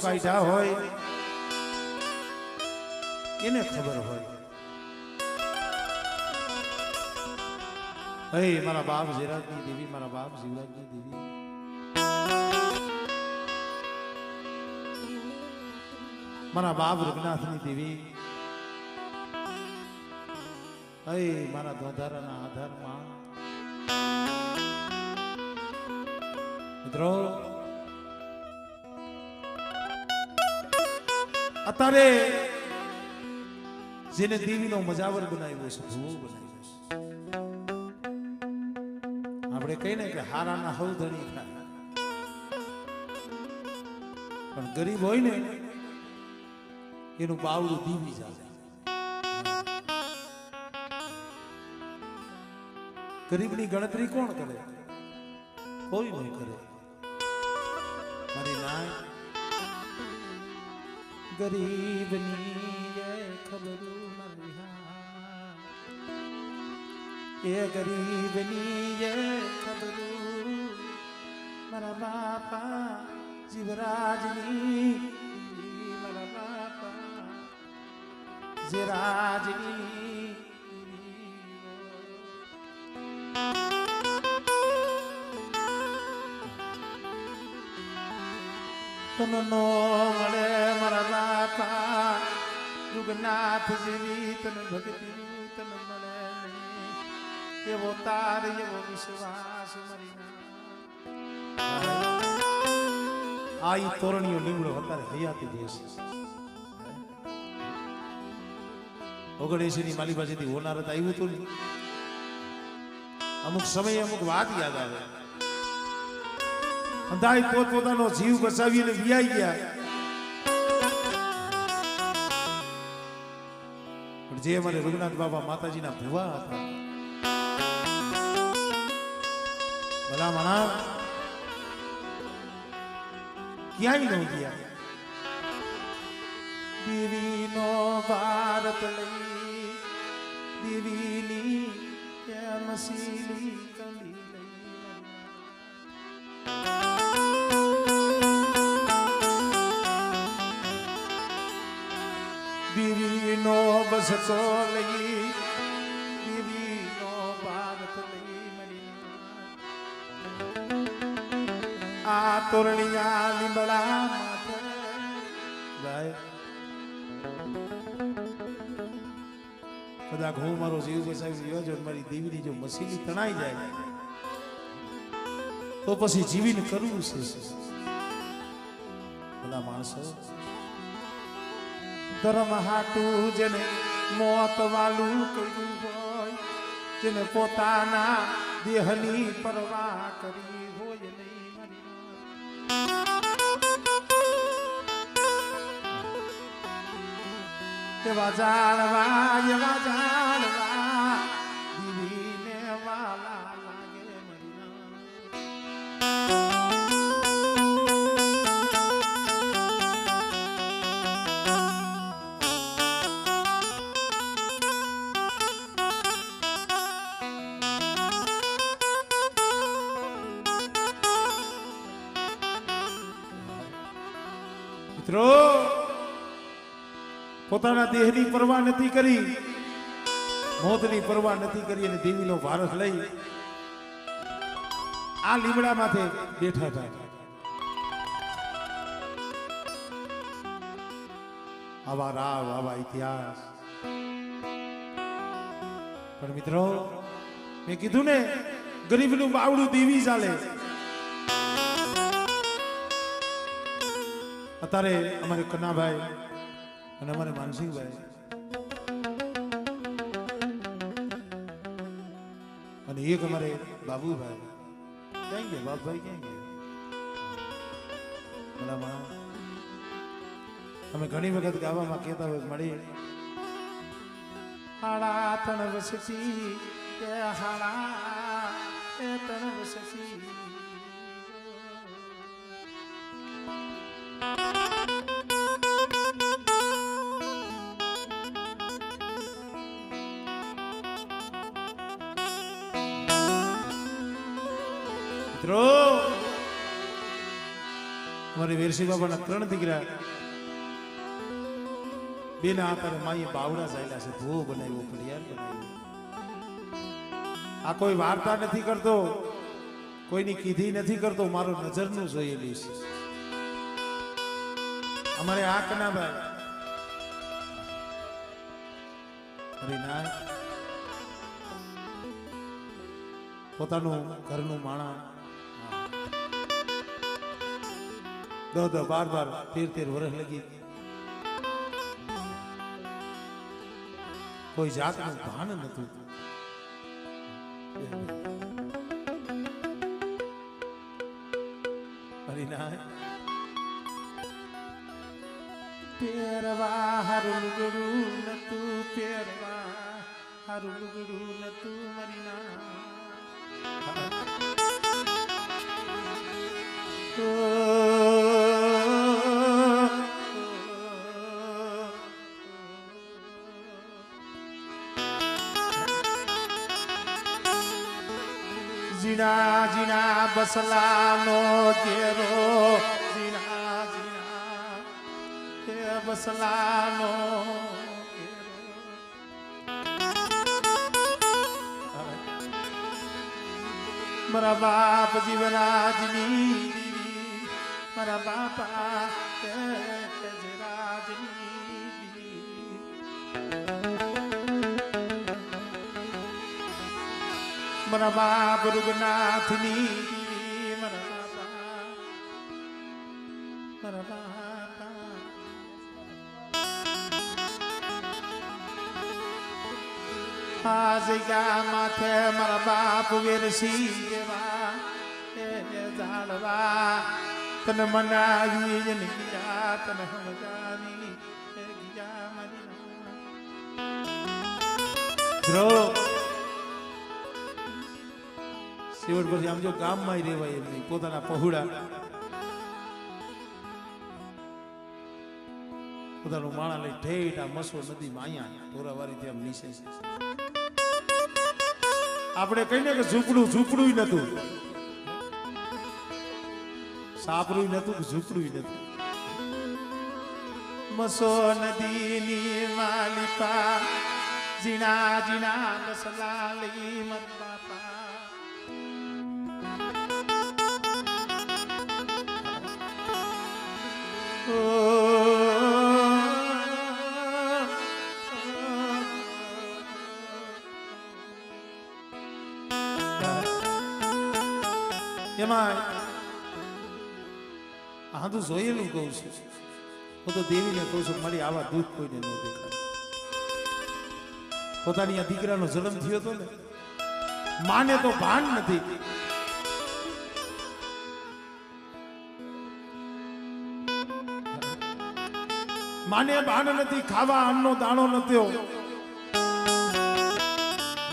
કાઢ્યા હોય એને ખબર હોય. હે મારા બાપ ઝેરાજની દેવી, મારા બાપ જીવરાજની દેવી, મારા બાપ રઘુનાથની દેવી, હે મારા ધોધારાના આધારમાં મિત્રો અત્યારે જેને દેવીનો મજાવર બનાવ્યો છે, ભૂવો બનાવ્યો છે. આપણે કહીને કે હારાના હવધણી થાય, પણ ગરીબ હોય ને એનું બાવડું દીવી જાય. ગરીબની ગણતરી કોણ કરે? કોઈ નહીં કરે. મારી નાય ગરીબની ખબર એ ગરીબની ખબર મારા બાપા જીવરાજની, મારા બાપા જીવરાજની. તને નો મળે મારા બાપા જુગનાથ જેવી તને ભક્તિ તને મળે નહીં, એવો તાર એવો વિશ્વાસ આ ઈ તોરણીઓ લીમડો અત્યારે હયાતી દેશ 79 ની માલી પાસેથી હોનારત આવ્યું હતું ને, અમુક સમયે અમુક વાત યાદ આવે. અંધાઈ પોતપોતાનો જીવ બચાવીને વિયાઈ ગયા, પણ જે અમારે રઘુનાથ બાબા માતાજીના ભુવા હતા, ભલા માણા ક્યાંય ન ગયા. દેવીનો ભારત લઈ દેવીની મસીલી કલી દેવીનો બસકો લઈ દેવીનો ભારત લઈ મળી આ તોરણિયા લીમડા માથે ભાઈ કદાચ હું મારો જીવ બચાવી રહ્યો જો મારી દેવીની જો મસીલી તણાઈ જાય તો પછી જીવીને કરવું છે. બધા માણસો ધર્મ હાટું જેને મોત વાલું કર્યું હોય, જેને પોતાના દેહની પરવા કરી હોય નહીં, એવા જાણવા દીવીને વાલા લાગે મિત્રો. પોતાના દેહની પરવા નથી કરી, મોતની પરવા નથી કરી અને દેવીનો વારસ લઈ આ લીમડા માથે બેઠા હતા. આવા રાવ આવા ઇતિહાસ. પણ મિત્રો મેં કીધું ને ગરીબનું બાવડું દેવી ચાલે. અત્યારે અમારે કન્નાભાઈ અને અમારે માનસિંહભાઈ અને એક અમારે બાબુભાઈ ક્યાં ગયા? બાબુભાઈ ક્યાં ગયા? બરાબર. અમે ઘણી વખત ગાવામાં કહેતા હોય મળી હાડા તણ વસતી કે હાડા એ તણ વસતી. અમારે વેરસી બાબાના 3 દીકરા બેના આતારે માઈએ બાવડા ચાલ્યા છે ભૂ બનાવ્યો ફળિયાર બનાવ્યો આ કોઈ વાર્તા નથી કરતો કોઈની કીધી નથી કરતો મારો નજરનું જોયેલી છે અમારે આ કનાભાઈ હરિના પોતાનું ઘરનું માણા 10 12 13 વર્ષ લગી કોઈ જાતનું ભાન નતું હરિના પેરવા હારું લુગડું નતું પેરવા હારું લુગડું નતું મરીના જીણા જીણા બસલાનો ઘેરો જીણા જીણા હે બસલાનો મારા બાપ જીવરાજની મારા બાપા રાજની મારા બાપ રૂગનાથની મારા બાપા મારા બાપા આ જગ્યા માથે મારા બાપ વેરસી દેવા જાળવા તને મનાવી ને ગયા તને સમજાવી ગયા મારી શિવર પછી આમ જો ગામમાં રહેવાય એમ નહીં પોતાના પહોળા પોતાનું માણા લઈ ઠેઠ આ મસો નદીમાં અહીંયા ધોરાવારીથી આમ નીચે આપણે કહીને કે ઝૂંપડું ઝૂંપડું નતું સાપરું નતું કે ઝૂંપડું નતું મસો નદીની માલિપા જીણા જીણા બસલા લઈ મત બાપા એમાં આ તો જોયેલું કહું છું હું તો દેવીને કહું છું મારી આવા દુઃખ કોઈને ન દેખાય પોતાની આ દીકરાનો જન્મ થયો હતો ને માને તો ભાન નથી માને ભાન નથી ખાવા અન્નનો દાણો નત્યો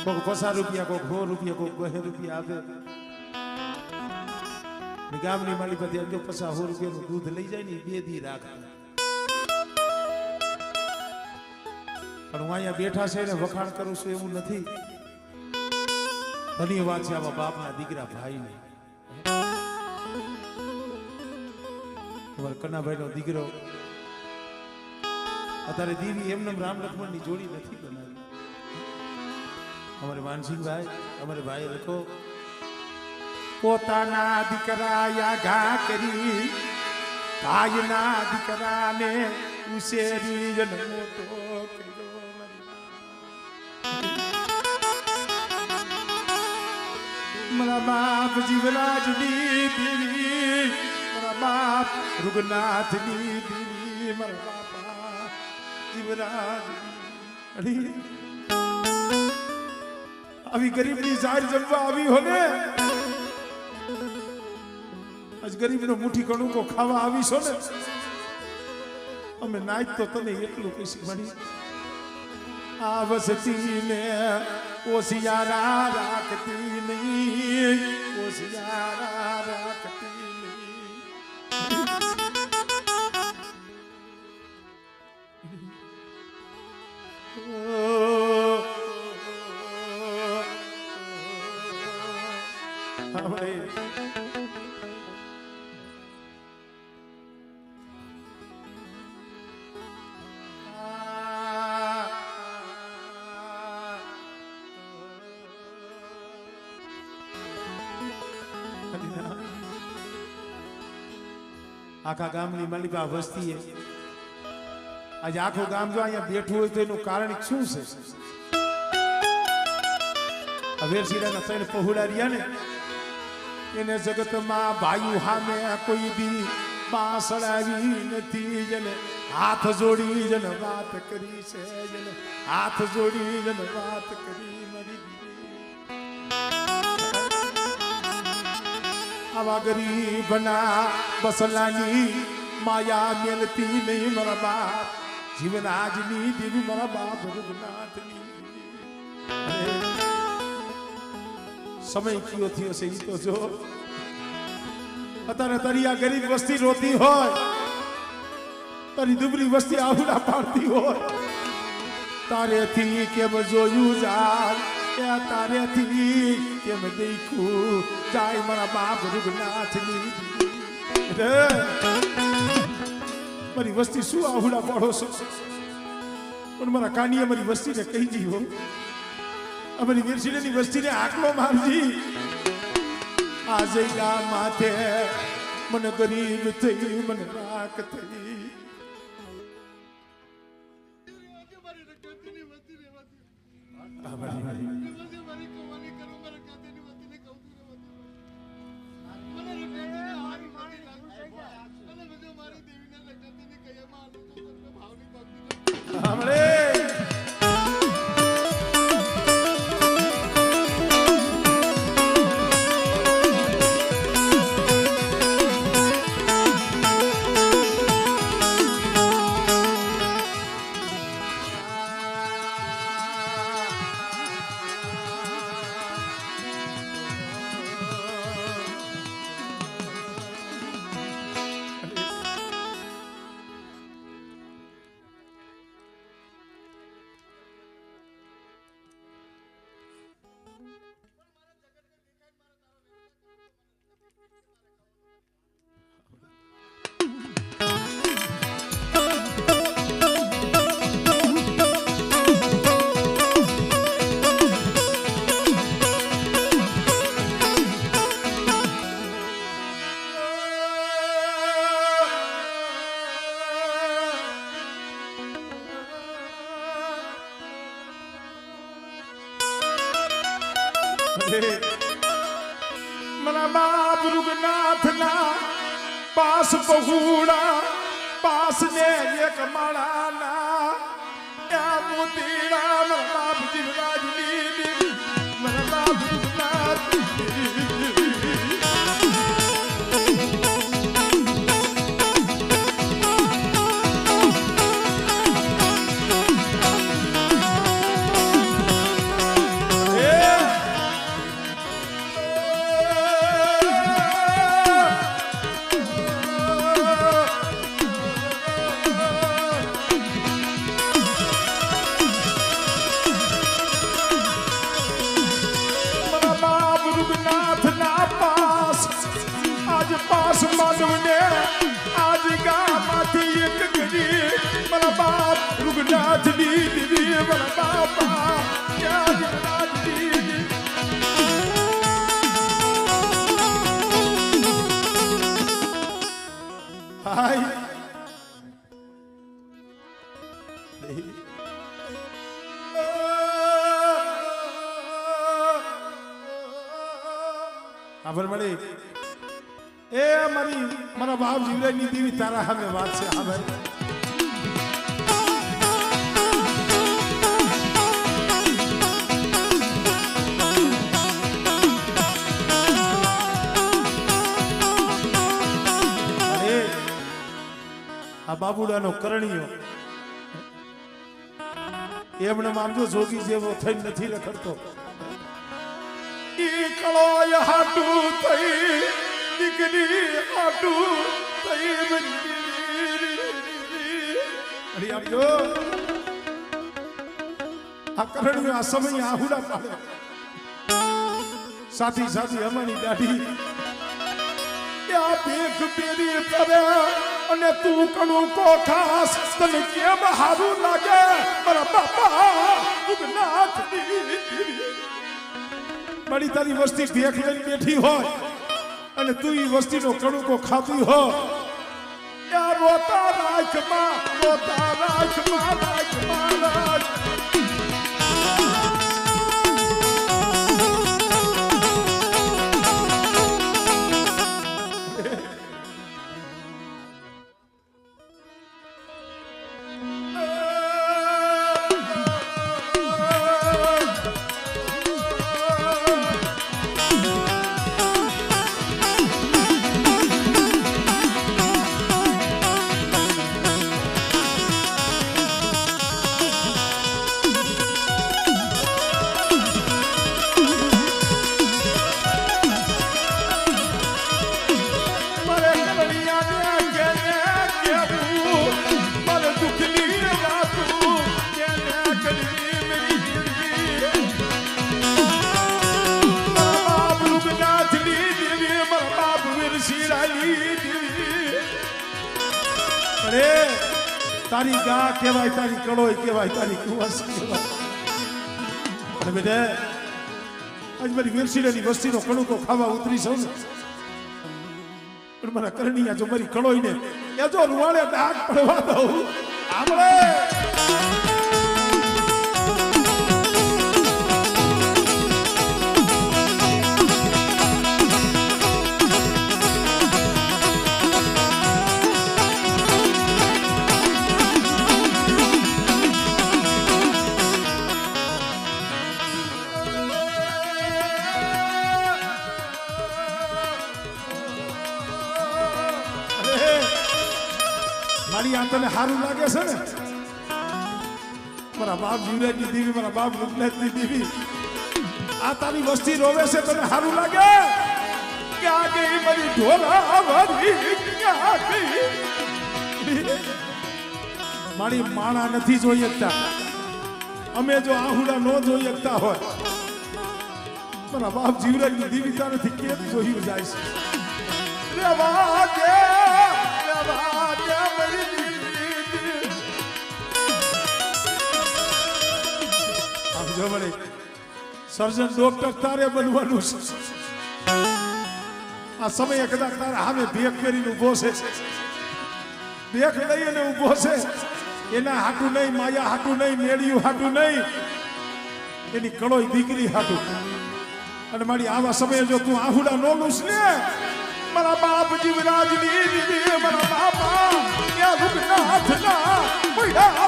કોક 50 રૂપિયા કોક 100 રૂપિયા કોક 2 રૂપિયા આપે ગામની માલી પાસે જો 50 રૂપિયાનું દૂધ લઈ જાય ને 2 દી રાખે પણ હું અહીંયા બેઠા છે ને વખાણ કરું છું એવું નથી ધન્યવાદ છે આવા બાપના દીકરા ભાઈને તમારા કન્નાભાઈનો દીકરો અત્યારે દેવી એમને રામ લક્ષ્મણની જોડી નથી બનાવી અમારે માનસિંહભાઈ અમારે ભાઈ લખો પોતાના દીકરા યાગા કરી ભાઈના દીકરાને ઉછેરી જન્મો તો કર્યો મારા બાપ જીવરાજની દેવી મારા બાપ રૂગનાથની દેવી મારા બાપા જીવરાજની આવી ગરીબની જાર જમવા આવી હોને આજ ગરીબનો મુઠ્ઠી કણું કો ખાવા આવીશો ને અમે નાચ તો તને એટલું કહીશ મળી આ વસતી ને ઓશિયારા રાખતી નહીં ઓશિયારા રાખતી નહીં આખા ગામની મારી પાસે વસ્તી છે આજે આખું ગામ જો અહીંયા બેઠું હોય તો એનું કારણ શું છે વેરશીડાના 3 પહોળા રહ્યા ને એને જગતમાં ભાઈ સામે કોઈ દી બાસડાવી નથી જેને હાથ જોડી જને વાત કરી છે જેને હાથ જોડી જને વાત કરી મારી આવા ગરીબના બસલાની માયા મેલતી નહીં મારા બાપ જીવન આજની દેવી મારા બાપ રઘુનાથની સમય કયો થયો છે ઈ તો જો અત્યારે તારી આ ગરીબ વસ્તી રોતી હોય તારી દુબળી વસ્તી આહુડા પાડતી હોય તારેથી કેમ જોયું જાય તારેથી કેમ દેખું જાય મારા બાપ રઘુનાથની મારી વસ્તી શું આહુડા પાડો છો પણ મારા કાનીએ મારી વસ્તીને કહી દીધો અમારી વીરશીલાની વસ્તીને આકલો મારજી આ જઈલા માથે મને ગરીબ થઈ મને રાખ થઈ मना बाप रघुनाथना पास पहुड़ा पास ने एक माळाना या मोतीड़ा मना बाप जीवराजनी मना बाप रघुनाथ पास मानव ने आज गामाती एक गरी मला बाप रघुनाथ दीदी मला बापा क्या रघुनाथ दीदी हाय आभर मळे ए मारी मारा बाप जीवराजनी देवी तारा हमें बात से हाँ भाई अरे आ बाबूडा नो करણીયો એમણે મામજો જોગી જેવો થઈ નથી રખડતો ઈ કળોય હાટુ થઈ દીકરી આટુ તઈ અરે આપ જો આ કરણીયો આ સમય આહુડા પાડે સાથી સાથી અમારી દાઢી યા ભેખ પેરી કરે અને તું કણું કો ખાસ તને કેમ હારું લાગે મારા બાપા રઘુનાથ બડી તારી વસ્તી ભેખ લઈને બેઠી હોય અને તું ઈ વસ્તીનો કણુકો ખાતી હો રોતા રાખમાં રોતા રાખમાં રાખમાં તારી ગા કહેવાય તારી કળોય કહેવાય તારી કુવાસ કહેવાય અને બેટા આજ મારી વીરશીલાની વસ્તીનો કણુકો ખાવા ઉતરી છું ને પણ મારા કરણીયા જો મારી કળોય ને એ જો રૂવાળે ડાક પડવા દઉં આપણે તને સારું લાગે છે ને મારા બાપ જીવરાજની દેવી મારા બાપ રૂપનાથની દેવી આ તારી વસ્તી રોવે છે તને સારું લાગે ક્યાં ગઈ મારી ઢોલા ક્યાં ગઈ મારી માણા નથી જોઈ શકતા અમે જો આહુડા ન જોઈ શકતા હોય મારા બાપ જીવરાજની દેવી તારેથી કેમ જોયું જાય છે રેવા દે સર્જન ડોક્ટર તારે બનવાનું છે આ સમયે કદાચ તારા સામે ભેગ કરીને ઉભો છે ભેગ લઈને ઉભો છે એના હાટું નહીં માયા હાટું નહીં મેળ્યું હાટું નહીં એની કળોય દીકરી હાટું અને મારી આવા સમયે જો તું આહુડા નો લૂસ ને મારા બાપ જીવરાજની દીદી મારા બાપા ત્યાં રૂપનાથના પૈડા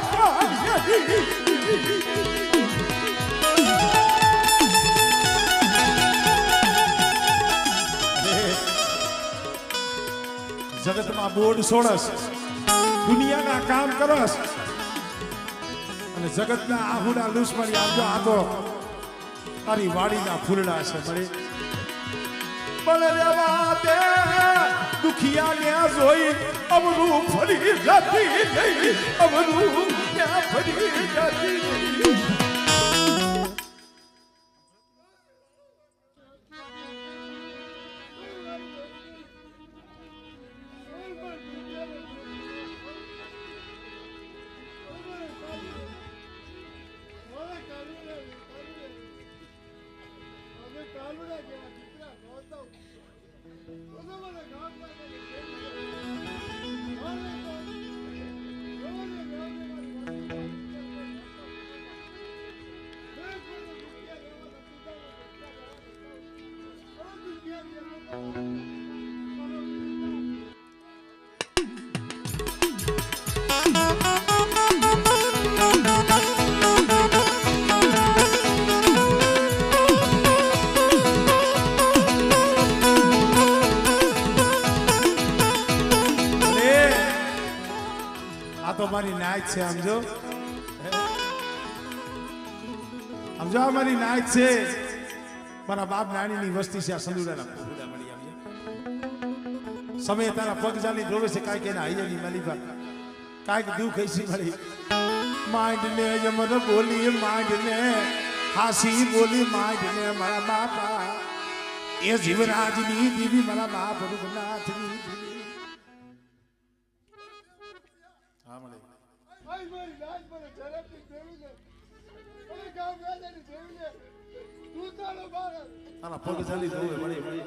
જગતમાં બોર્ડ છોડસ દુનિયાના કામ કરસ અને જગતના આહુડા લૂસ મારી આવજો આ તો તારી વાડીના ફૂલડા છે મળી પણ રેવા દે દુખિયા ને જોઈ અમરું ફરી જતી નહીં અમરું ક્યાં ફરી જતી નહીં અમારી નાચ છે સમજો સમજો અમારી નાચ છે મારા બાપ નાનીની વસ્તી છે આ સંદુડાના સમય તારા પગ જાલી રોવે છે કાંઈક એના હૈયાની માલિકા કાંઈક દુઃખ હૈસી મળી માંડ ને યમર બોલી માંડ ને હાસી બોલી માંડ ને મારા બાપા એ જીવરાજની દેવી મારા બાપ રૂપનાથની તારા પગ ચાલી જવું મળી મળી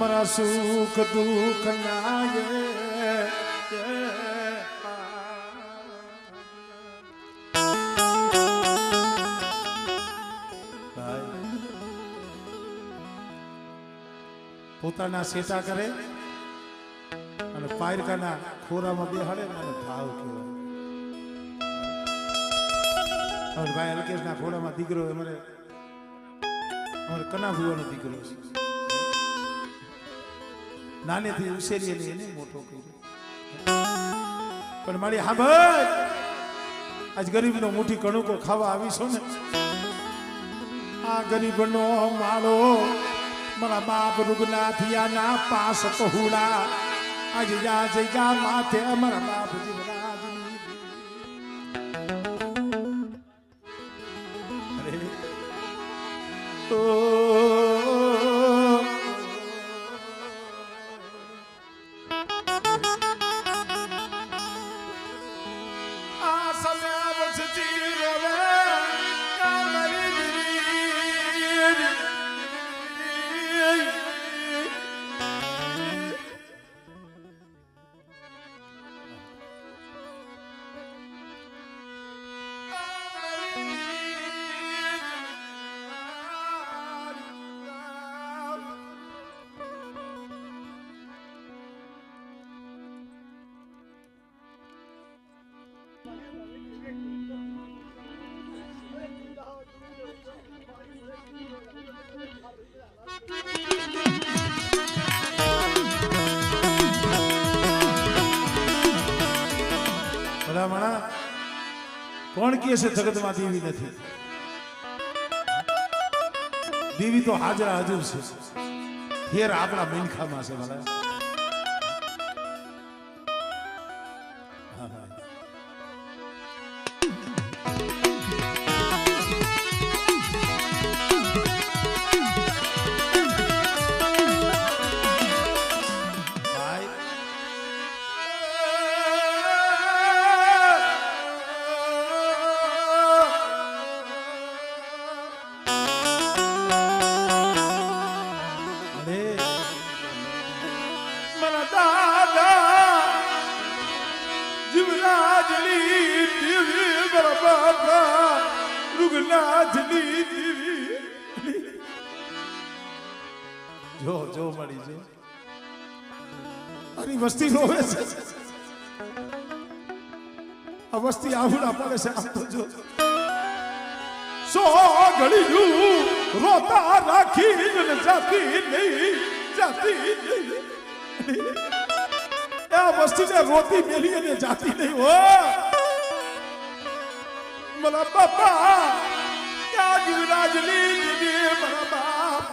मरा सुख दुख नाये પોતાના સેટા કરે અને પાયરકાના ખોરામાં બેહાડે ને ભાવ કહેવાય. ભાઈ અલ્કેશના ખોરામાં દીકરો અમારે કના ભુવાનો દીકરો છે. નાનેથી ઉછેરી એને મોટો કર્યો. પણ મારી હા ભાઈ આજ ગરીબનો મુઠ્ઠી કણુકો ખાવા આવીશો ને. આ ગરીબનો માળો મારા બાપ રૂગના થિયાના પાસ પહોળા આજે જા જગ્યા માથે અમારા બાપ જીવરાજની. કોણ કહે છે જગતમાં દેવી નથી? દેવી તો હાજરા હજુર છે. ફેર આપણા મિનખામાં છે. ભલા જો જો મળી છે. અરે વસ્તી રોવે છે. આ વસ્તી આવુડા પડે છે. આમ તો જો સો ઘડીયું રોતા રાખી જાતી નહીં જાતી નહીં. આ વસ્તીને રોતી મેલી અને જાતી નહીં. હો મારા બાપા ક્યાં જીવરાજની દીદી મારા બાપ.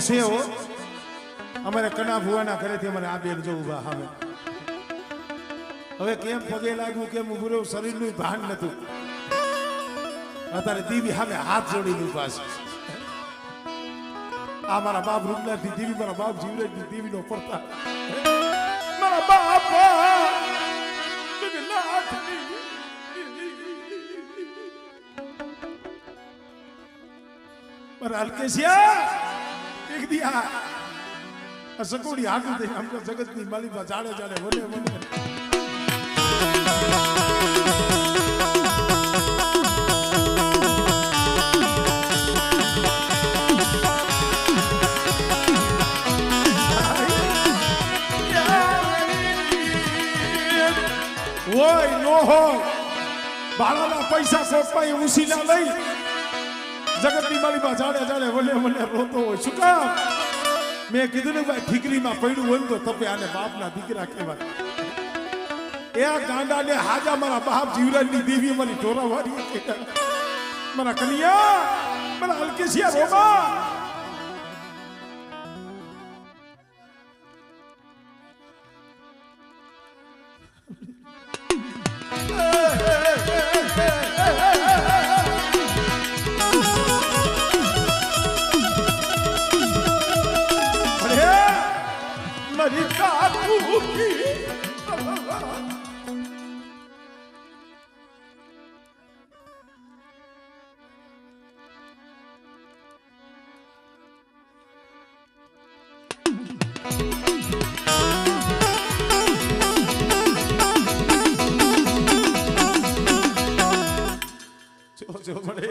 છે હો અમારે કના ભુવાના ઘરેથી અમારે આ બેન જો ઉભા હવે. હવે કેમ પગે લાગ્યું કેમ ઉભું રહ્યું શરીરનું ભાન નતું. અત્યારે દીવી સામે હાથ જોડીને ઉભા છે. આ મારા બાપ રૂપનાથની દીવી મારા બાપ જીવરાજની દીવીનો પડતા મારા બાપ મારા અલ્કેશિયા એક દિયા સકોડી હાથું થઈને આમ જગતની માલિકા જાડે જાડે વને વને. हो भाड़ा पैसा कोई उसीना नहीं जगत की माली जाने जाने बोले बोले रोतो हो शुका मैं कीधु ने भाई ठीकरी में पड़ू हो तो तपे आने बाप ना दीकरा कहवा ए गांडा ने हाजा मारा बाप जीवराज नी देवी मारी टोरा वारी मारा कलिया मारा हल्केसिया रोमा जो बड़े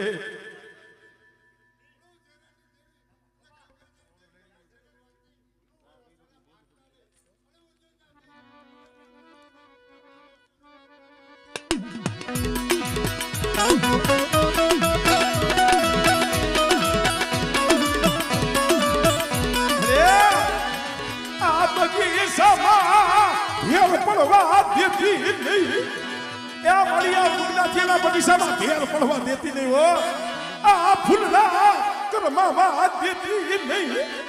आपकी सभा ये पड़वा देती नहीं या बढ़िया बुगना थेला बगीचा में घेर पड़वा देती नहीं वो आ फुलना कर मामा देती नहीं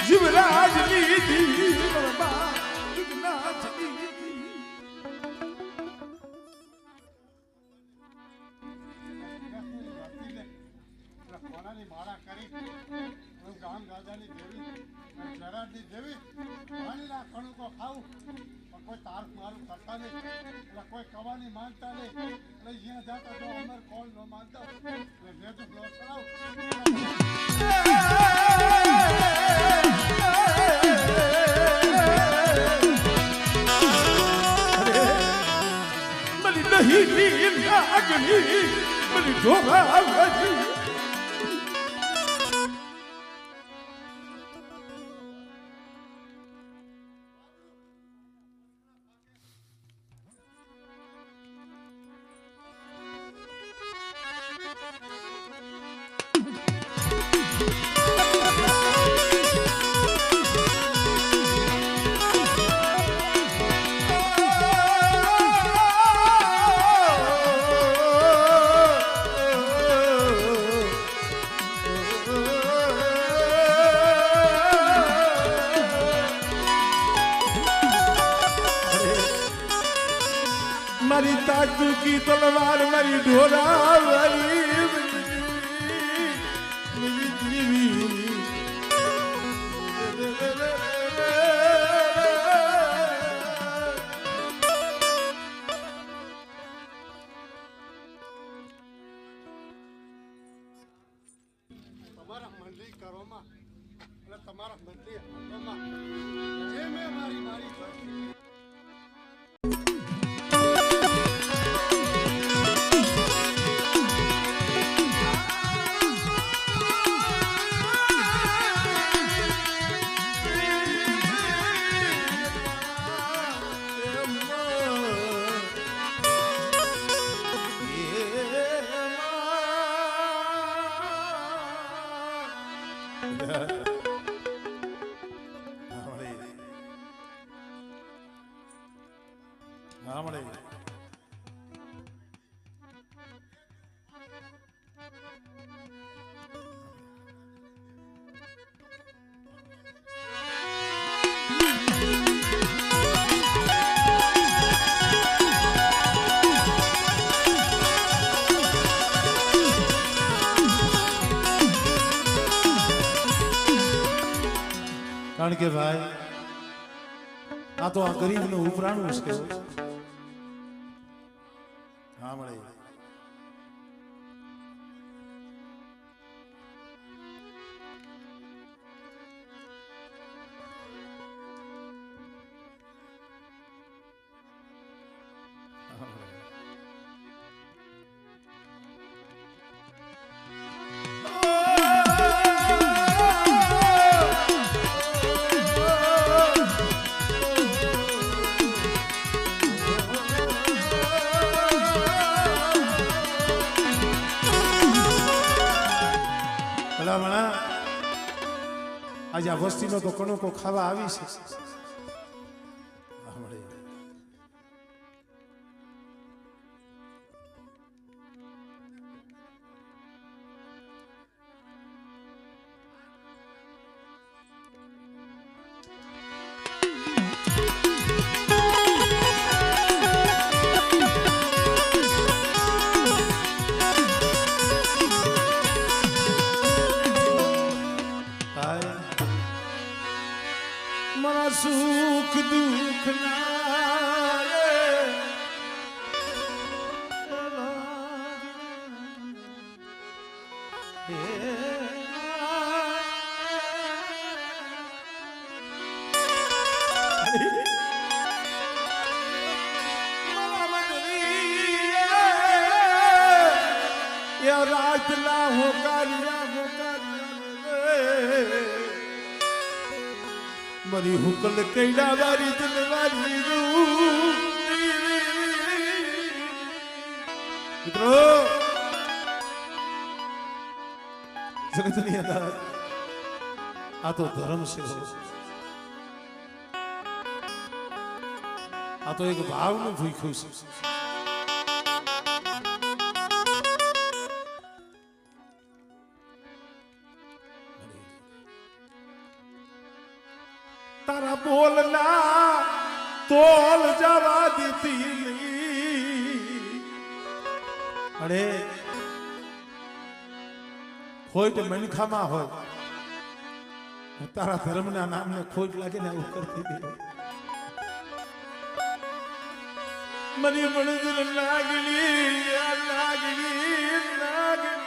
युवराज नीति कोई तार मारू करता नहीं कोई कवा नहीं मानता नहीं यहाँ जाता तो अमर कौन न मानता मैं तो ब्लॉक चलाऊं मली नहीं अग्नि मली ढोरा मरी ताजू की तलवार मरी ढोरा मरी તમારા મંડળી કરોમાં એટલે તમારા મંડળી હંગોમાં જે મેં મારી મારી कारण के भाई आ तो आ गरीब नो उपराणु उसके हाँ હા મળે आज आ वस्ती नो तो कणो को खावा आवी छे मरा सुख दुख ना रात ला हो कालिया मरी हुकल कैला वारी दिलवारी मित्रों जगत नहीं आता आ तो धर्म से हो आ तो एक भाव में भूखू से तारा बोलना तोल जावा देती अरे खोट मनखा में हो तारा धर्म ना नाम ने खोट लगे ना वो करती थी मरी मंदिर नागली नागली नागली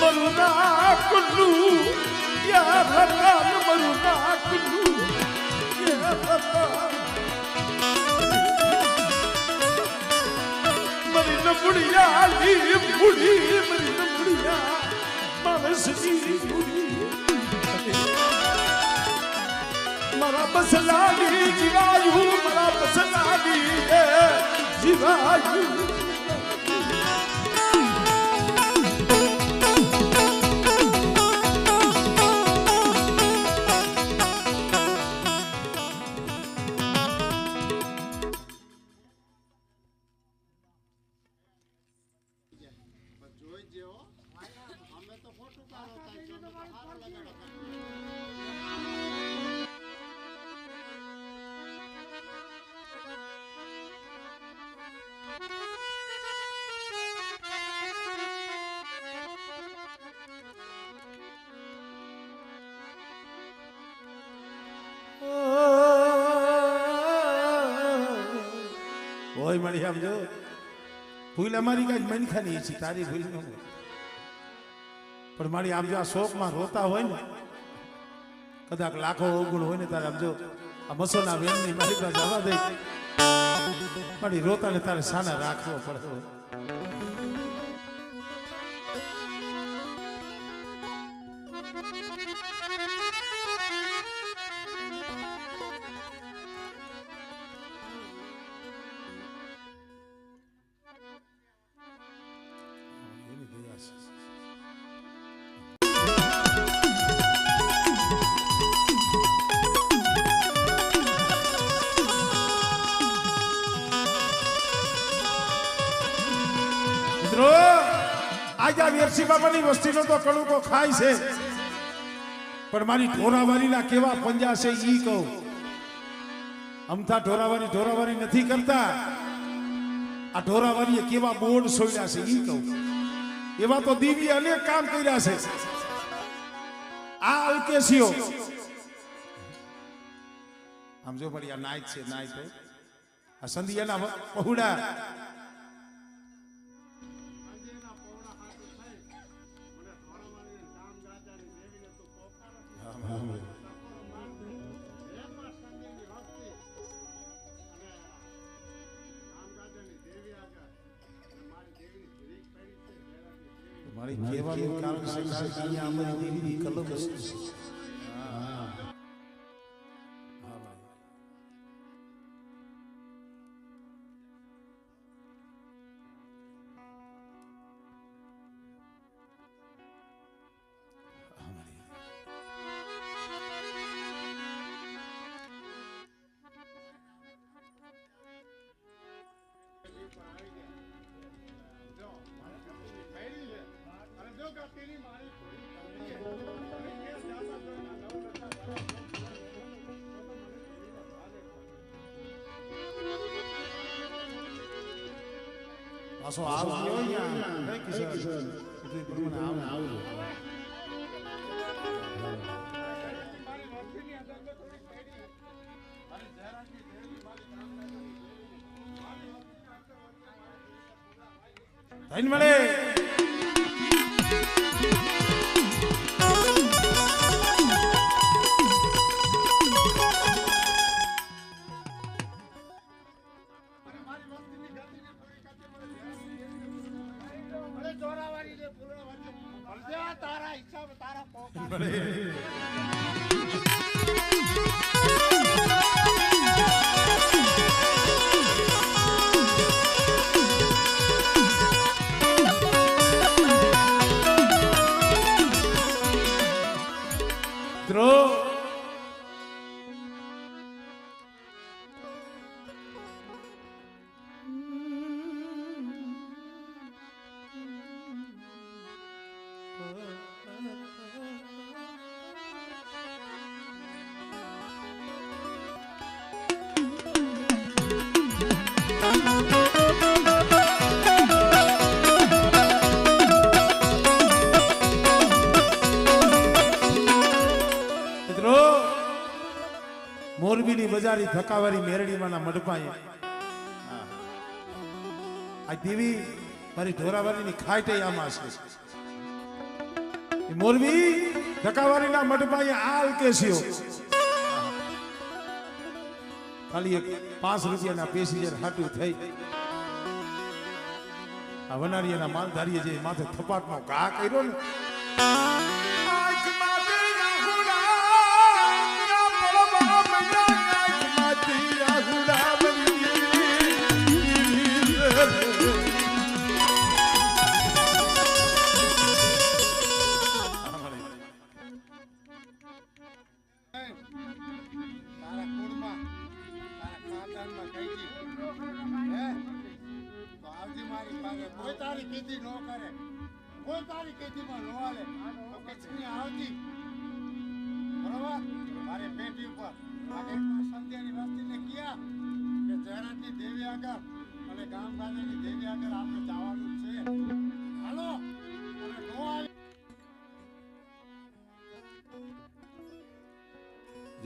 मरुना कुल्लू या भगवान मरुना कुल्लू या भगवान मरी न बुढ़िया ली बुढ़ी मरी न बुढ़िया मानस की बुढ़ी मरा बसलाली जीवायु मरा बसलाली जीवायु ओय मड़ी हम जो भूल हमारी का मनखा नहीं छी तारी भूल न पर मारी आप जो शोक में रोता होय न કદાચ લાખો અવગુણ હોય ને તારે આમ જો આ મસોના વેનની મારી પાસે જવા દે મારી રોતાને તારે સાના રાખવો પડતો. આજા વીરસી બાબાની વસ્તીનો તો કણુકો ખાય છે પણ મારી ઢોરાવારીના કેવા પંજા છે ઈ કહું. અમથા ઢોરાવારી નથી કરતા. આ ઢોરાવારીએ કેવા બોર્ડ સોડ્યા છે ઈ કહું. એવા તો દીવી અનેક કામ કર્યા છે. આ અલ્કેશીઓ આમ જો પડી આ નાઈટ છે નાઈટ આ સંધિયાના પહોળા મારી કહેવાનું કારણ છે કે અહીંયા અમારી દેવીની કલમ છે. પાછો આવજો યાર કિશન એટલે પ્રમાણે આવજો. થઈને મળે મોરબીની બજારી ધકાવારી મેરડીમાંના મઢપાએ આ દેવી મારી ઢોરાવારીની ખાઈટે આમાં છે. મોરબી ધકાવારીના મઢપાએ આ અલ્કેશીઓ ખાલી એક 5 રૂપિયાના પેસેન્જર હાટું થઈ આ વનારીયાના માલધારીએ જે માથે થપાટનો ઘા કર્યો ને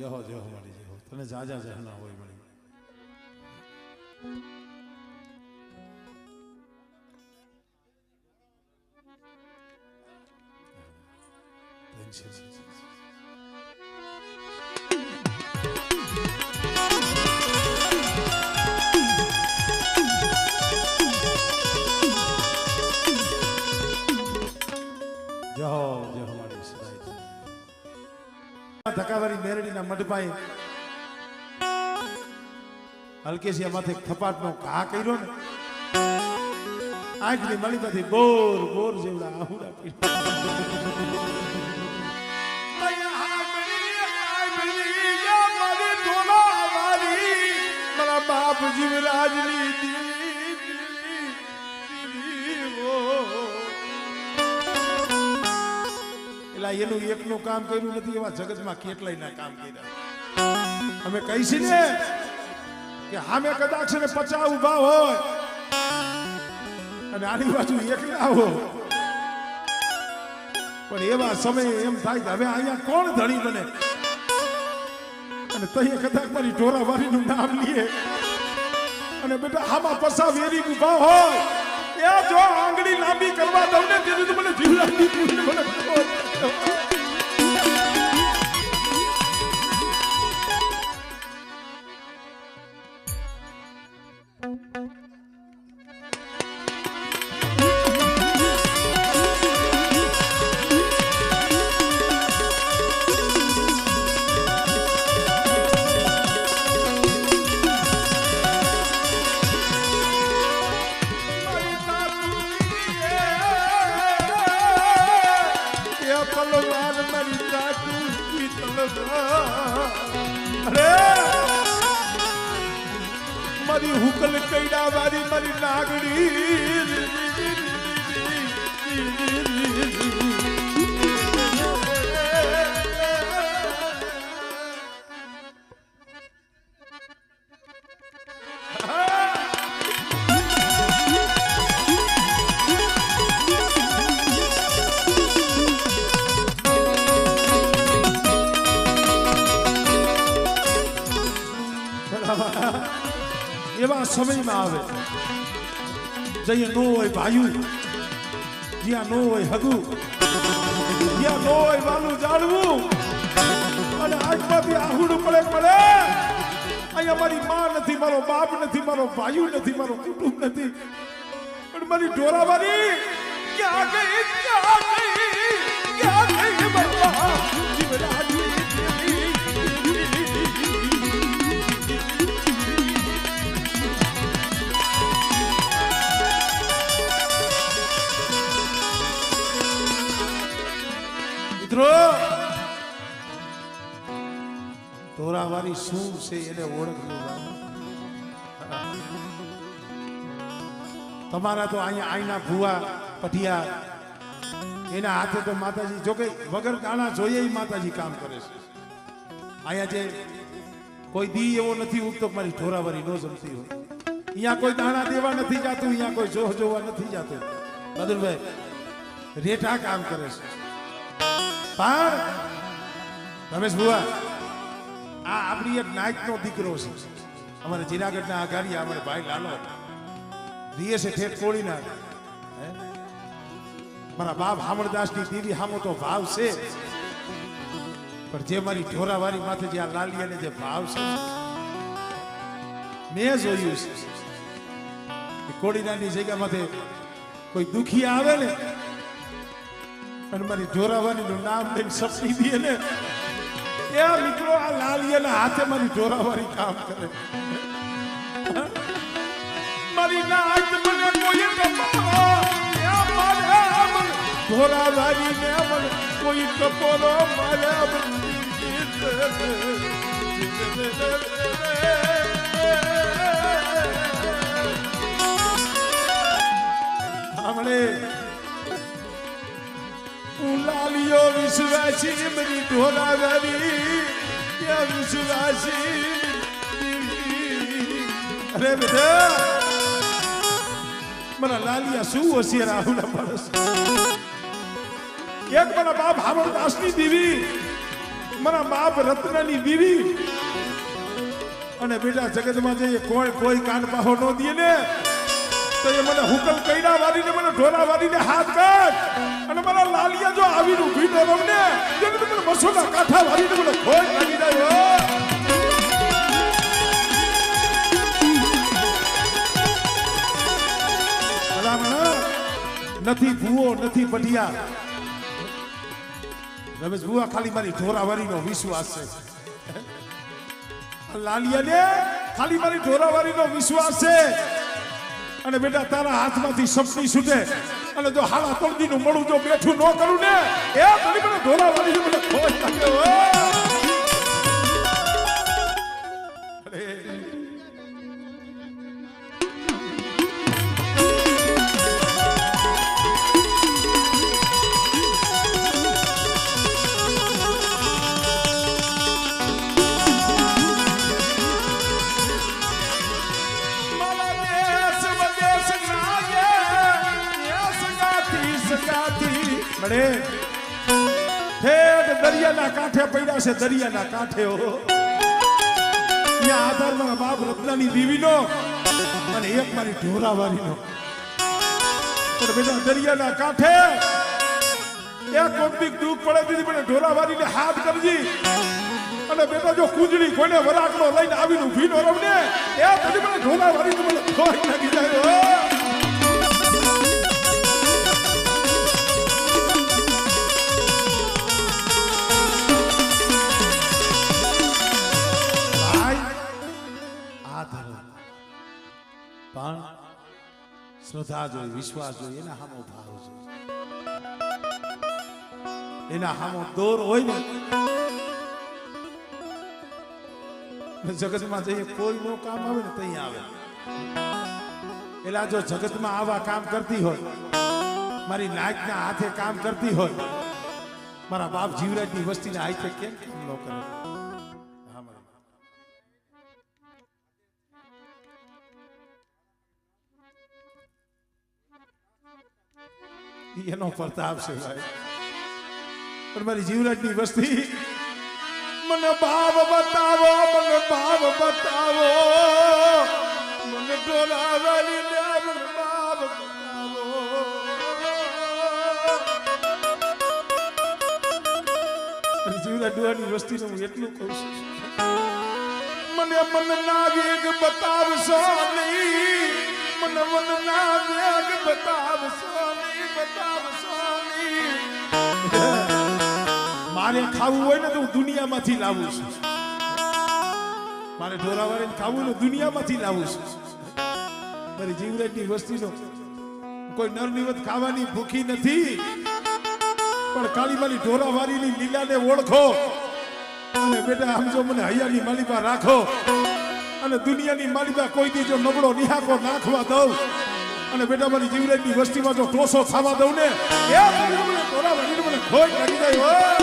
જહો જહો મારી જહો તને જાજા જહના હોય મળી ટેન્શન પાસે હલકેશી માથે થપાટનો ઘા કર્યો ને આંખની મળી બોર બોર જેવડા આહુડા મારા બાપ જીવરાજની એટલે એનું એકનું કામ કર્યું નથી, એવા જગતમાં કેટલાયના કામ કર્યા. અમે કહીશી ને કે સામે કદાચ ને 50 ઉભા હોય અને આની બાજુ એકલા હો, પણ એવા સમયે એમ થાય કે હવે અહીંયા કોણ ધણી બને, અને તઈએ કદાચ મારી ઢોરાવાળીનું નામ લઈએ અને બેટા આમાં પસા વેરી ઉભા હોય એ જો આંગળી લાંબી કરવા દઉં ને તેથી તો મને જીવ લાગી મને મારી હુકલ કઈડા વારી મારી નાગડી એવા સમયમાં આવે જઈએ નો હોય ભાયું, જ્યાં નો હોય હગું, જ્યાં નો હોય વાલું જાળવું, અને આજમાંથી આહુડું પડે અહીંયા મારી માં નથી, મારો બાપ નથી, મારો ભાયું નથી, મારો કુટુંબ નથી, પણ મારી ઢોરાવાળી ક્યાં ગઈ ક્યાં ગઈ બાપા જીવરાજી. ઢોરાવાળી શું છે એને ઓળખવું. તમારા તો અહીંયા આઈના ભુવા પઠિયા એના હાથે તો માતાજી જો કે વગર ગાણા જોઈએ માતાજી કામ કરે છે. અહીંયા જે કોઈ દી એવો નથી ઉગતો મારી ઢોરાવાળી નો જમતી હોય, અહીંયા કોઈ દાણા દેવા નથી જાતું, અહીંયા કોઈ જોહ જોવા નથી જાતું. બદલભાઈ રેઠા કામ કરે છે. પણ રમેશ ભુવા આ આપણી એક નાયકનો દીકરો છે, અમારે જુનાગઢના આઘારિયા અમારે ભાઈ લાલો રીએ છે ઠેઠ કોળીના. મારા બાપ હામળદાસની દેવી હામો તો ભાવ છે, પણ જે મારી ઢોરાવાળી માથે જે આ લાલિયાને જે ભાવ છે મેં જોયું છે. કોળીનાની જગ્યામાંથી કોઈ દુખી આવે ને અને મારી ઢોરાવાળીનું નામ લઈને સપની દે ને એ મિત્રો આ લાલિયાના હાથે મારી ઢોરાવાળી કામ કરે. મારી નાક મને કોઈ ટપોરો ઢોરાવાળી ને મને કોઈ ટપોરો મારે હમણે લાલિયો વિશ્વાસી મારી ઢોરાવાળી વિશ્વાસી. અરે બેટા મારા લાલિયા શું હોશિયાર આહુડા માણસ. એક મારા બાપ હામળદાસની દીવી, મારા બાપ રત્નની દીવી, અને બેટા જગતમાં જઈએ કોઈ કાન પાહો ન દે ને તો એ મને હુકલ કઈડા વાળીને મને ઢોરા વાળીને હાથ કાઢ, અને મારા લાલિયા જો આવીને ઉભી ન રમને તેને તો મને મસોના કાંઠા વાળીને મને ખોજ લાગી જાય. નથી ભૂવો નથી પઢિયા. રમેશ ભુવા ખાલી મારી ઢોરાવાળીનો વિશ્વાસ છે. લાલિયા ને ખાલી મારી ઢોરાવારીનો વિશ્વાસ છે અને બેટા તારા હાથમાંથી સપની છૂટે અને જો હાલા તળદીનું મળું જો બેઠું ન કરું ને એ તને મને ઢોરાવારી મને ખોટ લાગે મળે દરિયાના કાંઠે પડ્યા છે દરિયાના કાંઠે ત્યાં આધાર મારા બાપ રત્નાની દેવીનો અને એક મારી ઢોરાવારીનો પણ બેટા દરિયાના કાંઠે એક કોઈક દુઃખ પડે દીધી મને ઢોરાવારીને હાથ કરજી અને બેટા જો કુંજળી કોઈને વરાકનો લઈને આવીને ઊભી નો રમને એ તને મને ઢોરાવારીને મને ખોઈ નાખી જાય પણ શ્રદ્ધા જોઈએ વિશ્વાસ જોઈએ એના સામો ભાવ જોઈએ એના સામો દોર હોય ને જગતમાં જઈએ કોઈ નો કામ આવે ને તઈ આવે એલા જો જગતમાં આવા કામ કરતી હોય મારી નાકના હાથે કામ કરતી હોય મારા બાપ જીવરાજની વસ્તીના હાથે કેમ કામ ન કરે એનો પ્રતાપ છે ભાઈ પણ મારી જીવરાજની વસ્તી મને ભાવ બતાવો મને ભાવ બતાવો મને ઢોરાવારી લે મને ભાવ બતાવો મારી જીવરાજની વસ્તીને હું એટલું કહું છું મને ના વેગ બતાવશો નહીં મને ના વેગ બતાવશો મારે ખાવું હોય ને તો હું દુનિયામાંથી લાવું છું મારે ઢોરાવાળીને ખાવું ને દુનિયામાંથી લાવું છું મારી જીવરાજની વસ્તીનો કોઈ નરનિવત ખાવાની ભૂખી નથી પણ કાળી મારી ઢોરાવાળીની લીલાને ઓળખો અને બેટા આમ જો મને હૈયાની માલિકા રાખો અને દુનિયાની માલિકા કોઈ દી જો નબળો નિહાકો નાખવા દઉં અને બેટા મારી જીવરાજની વસ્તીમાં જો ટોસો ખાવા દઉં ને એ મને ઢોરાવાળીને મને ખોટ લાગી જાય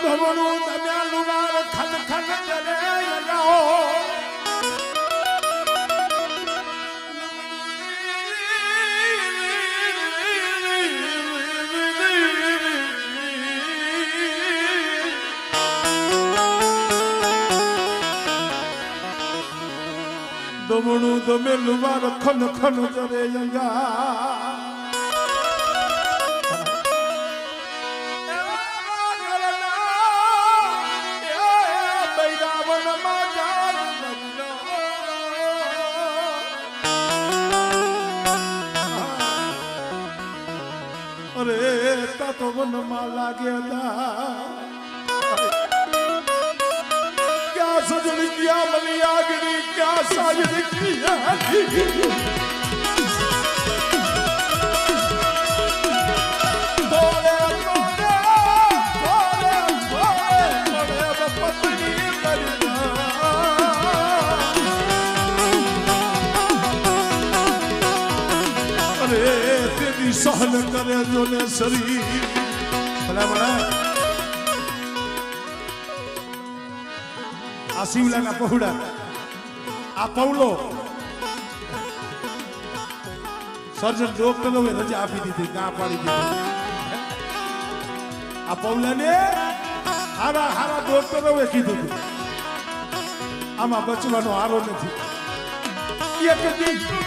ધમણું તમે લુગાર ખન ખન ચલે જાઓ ધમણું તમે લુગાર ખન ખન ચલે જાઓ તો વનમાં લાગ્યા ક્યાં સજણી ક્યાં મલી આગળી ક્યાં સાજણી ક્યાં સહન કરે જો ને શરીર આ શિવલાના પહોળા આ પૌલો સર્જન ડોક્ટરોએ રજા આપી દીધી, ના પાડી દીધી. આ પૌલાને હારા હારા ડોક્ટરોએ કીધું હતું આમાં બચવાનો હારો નથી. એક દીકરી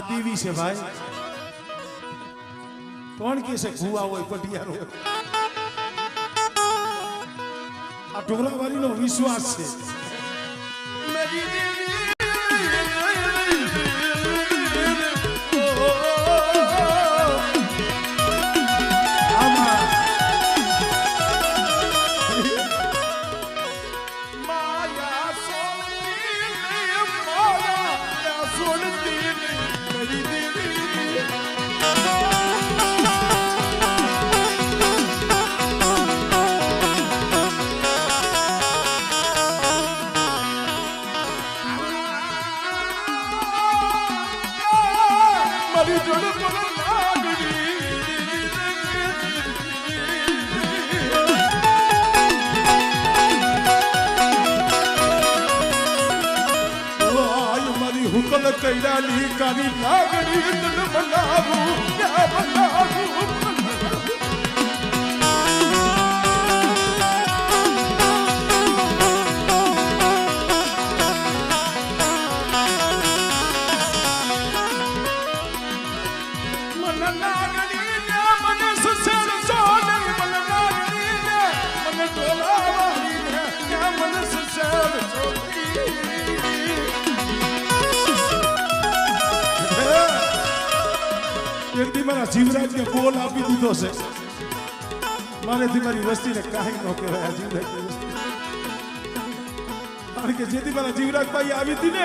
દેવી છે ભાઈ. કોણ કે છે ભૂવા હોય પટિયાર હોય? આ ઢોરાવાળીનો વિશ્વાસ છે. હુકલ કૈરાલી કાની લાગણી તન બનાવું ક્યાં બનાવું. એક દી મારા જીવરાજને બોલ આપી દીધો છે. મારેથી મારી વસ્તીને કાંઈ ન કહેવાય આ જીવરાજની વસ્તી. કારણ કે જેથી મારા જીવરાજભાઈ આવી હતી ને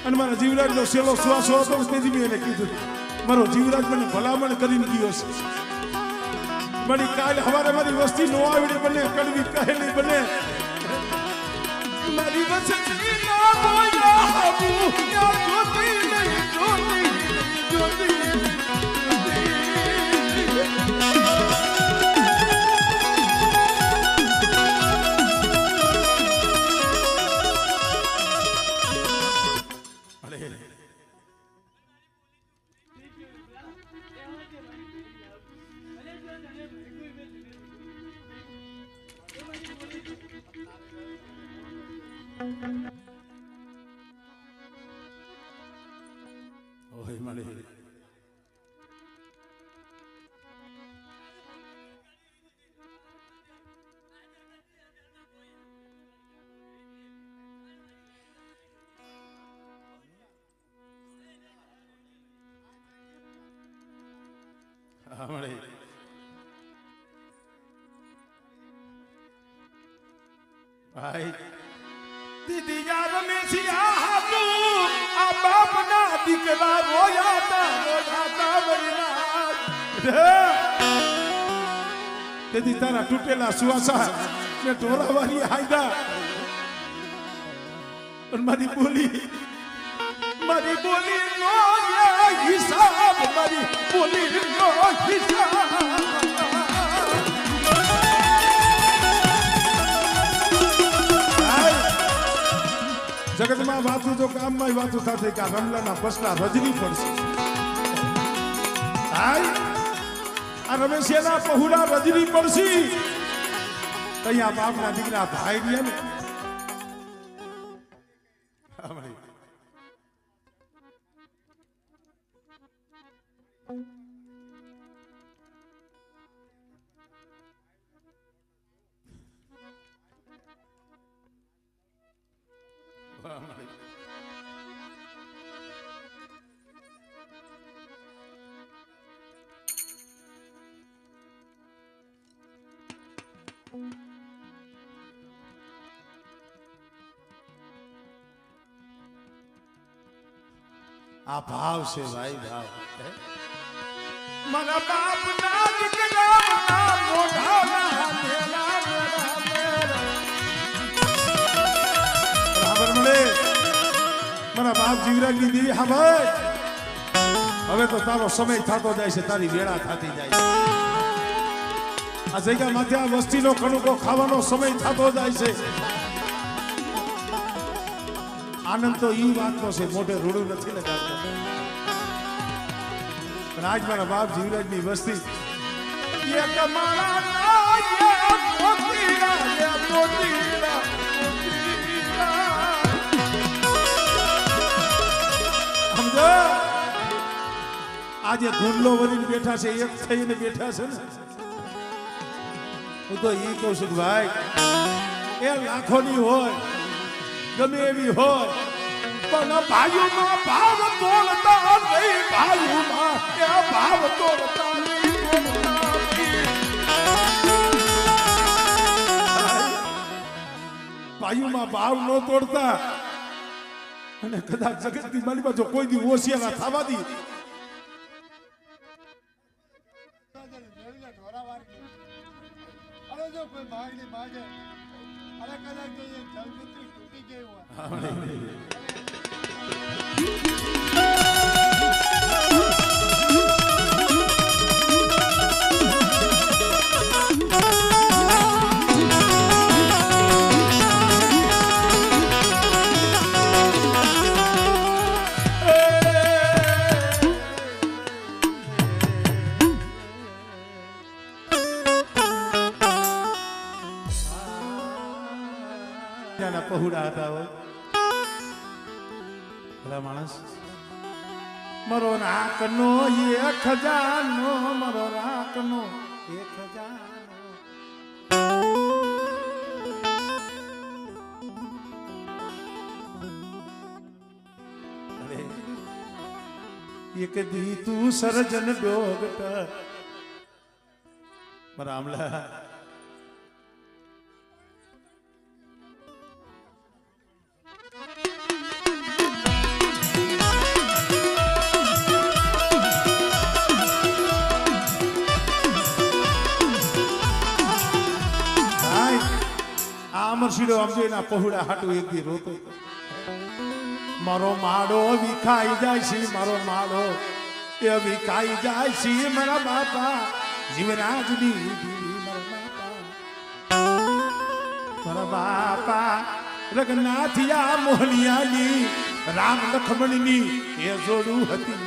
અને મારા જીવરાજનો સેલો શ્વાસો હતો તેથી મેં એને કીધું મારો જીવરાજ મને ભલામણ કરીને ગયો છે. મારી કાલે સવારે મારી વસ્તી નો આવડે બને કડવી કહેલી બને મારી વસ્તી ના બોયા હાબુ યા જોતી નહીં જોતી જોતી. ઓય મળે મળે ભાઈ. દીદી યાર મેં સિયા તું આ બાપના દીકરા રોયાતા મરીના. તેથી તારા તૂટેલા સુવાસા ને ઢોરાવાળી હાયદા અને મારી બોલી નો હિસાબ મારી બોલી નો હિસાબ. જગતમાં વાતું તો કામમાં વાતું સાથે કે રમલાના પસલા રજની પડશે. આ રમેશના પહુડા રજની પડશે. અહીંયા બાપના દીકરા ભાઈ રહ્યા ને આ ભાવ છે ભાઈ, ભાવ. મારા બાપ ના દીકરા ના મોઢા ના મેલા બરાબર મળે. મારા બાપ જીવરાજની દેવી હા ભાઈ, હવે તો તારો સમય થતો જાય છે, તારી વેળા થતી જાય છે. આ જગ્યા માથે આ વસ્તીનો કણુકો ખાવાનો સમય થતો જાય છે. આનંદ તો ઈ વાતનો છે, મોઢે રૂડું નથી લગાડતો. પણ આજ મારા બાપ જીવરાજની વસ્તી આજે ધૂંડલો વરીને બેઠા છે, એક થઈને બેઠા છે ને. હું તો ઈ કહું છું ભાઈ, એ લાખોની હોય ગમે એવી હોય, પણ ભાઈઓમાં ભાવ તોડતા નહીં. ભાઈઓમાં એ ભાવ તોડતા નહીં. ભાઈઓમાં ભાવ ન તોડતા અને કદાચ જગતની માલિકા જો કોઈ દી ઓશિયાના થવા દી કોઈ ભાગની ભાગે અરે કદાચ તો એ જલપુત્રી તૂટી ગઈ હોય. પહોળા હતા હોય ભલા માણસ. મારો રાખનો એ ખજાનો, મારો રાખનો એ ખજાનો. એક દી તું સર્જન ડોગટ મારા આમલા અમરશીડો સમજો એના પહોળા હાટું એક દી રોતો. મારો માળો વિખાઈ જાય છે, મારો માળો એ વિખાઈ જાય છે. મારા બાપા જીવરાજની દીવી, મારા બાપા રઘનાથિયા મોહનિયાની રામ લખમણની એ જોડું હતી.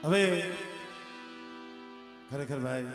હવે ખરેખર ભાઈ